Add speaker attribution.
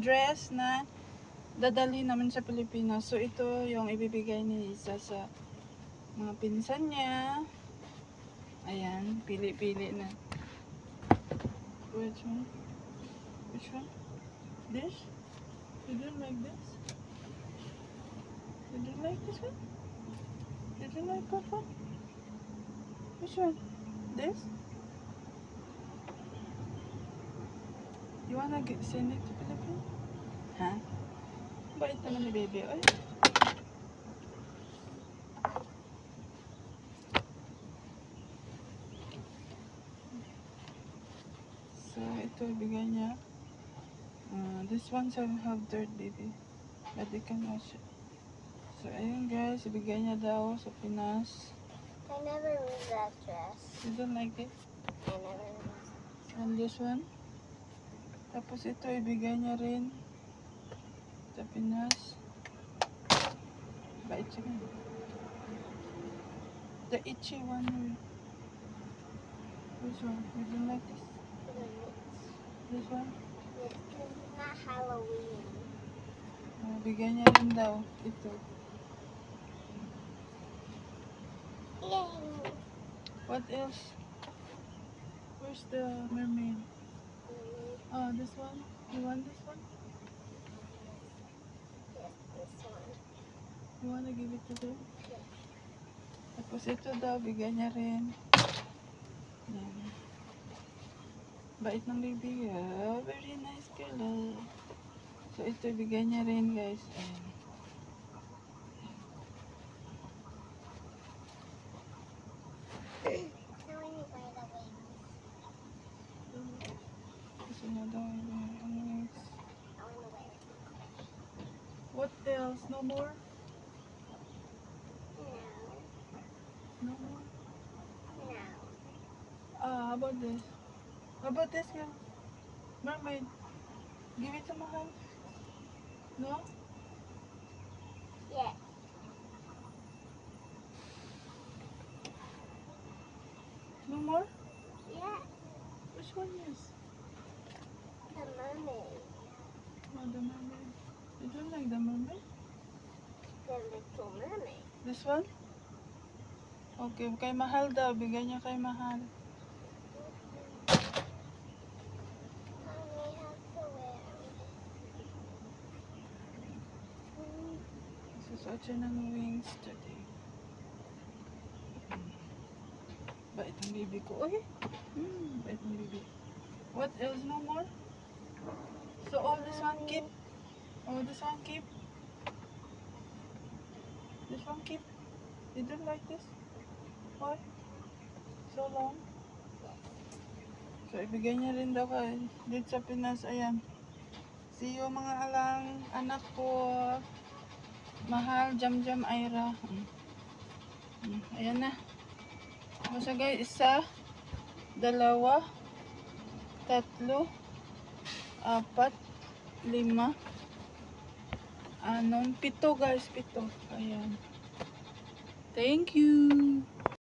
Speaker 1: dress na dadalhin namin sa Pilipinas. So ito yung ibibigay ni Isa sa mga pinsan niya. Ayan, pili-pili na. Which one? Which one? This? You don't like this? You don't like this one? You don't like that one? Which one? This? You wanna send it to Philippines? Ha? Bait naman ni baby, oy. So, ito ibigay niya. This one have dirt, baby. But they can wash it. So, ayun guys, ibigay niya daw sa Pinas.
Speaker 2: I never read that dress.
Speaker 1: You don't like it?
Speaker 2: I never read.
Speaker 1: And this one. Tapos ito, ibigay niya rin sa Pinas. Bait siya. The itchy one. Which one? You don't like this? This one?
Speaker 2: It's not Halloween.
Speaker 1: Bigyan niya rin daw ito.
Speaker 2: Yay!
Speaker 1: What else? Where's the mermaid? Oh, this one? You want this one?
Speaker 2: Yes, this one.
Speaker 1: You wanna give it to them?
Speaker 2: Yeah.
Speaker 1: Tapos ito daw, bigyan niya rin. Yan. Bait ng baby. Oh, very nice girl. Oh. So ito, bigyan niya rin guys. Ayan.
Speaker 2: Now I need to wear the wings.
Speaker 1: Gusto na daw. Anyways.
Speaker 2: I want to wear it.
Speaker 1: What else? No more?
Speaker 2: No.
Speaker 1: No more?
Speaker 2: No.
Speaker 1: How about this? How about this girl? Mermaid. Give it to Mahal. No?
Speaker 2: Yes.
Speaker 1: No more?
Speaker 2: Yeah.
Speaker 1: Which one is?
Speaker 2: The mermaid.
Speaker 1: Oh, the mermaid. You don't like the mermaid?
Speaker 2: The little mermaid.
Speaker 1: This one? Okay, kay Mahal daw. Bigyan niya kay Mahal.
Speaker 2: I have to wear
Speaker 1: Susuot siya ng wings today. Bait ang baby ko. Uy! Bait ang baby. What else? No more? So all this one keep? Oh, this one keep? This one keep? You don't like this? Why? So long? So ibigay niya rin daw kay dito sa Pinas. Ayan. See you mga alang anak ko. Mahal, Jam, Ira. Ayan na. Basta guys, 1, 2, 3, 4, 5, 6, 7 guys, 7. Ayan. Thank you.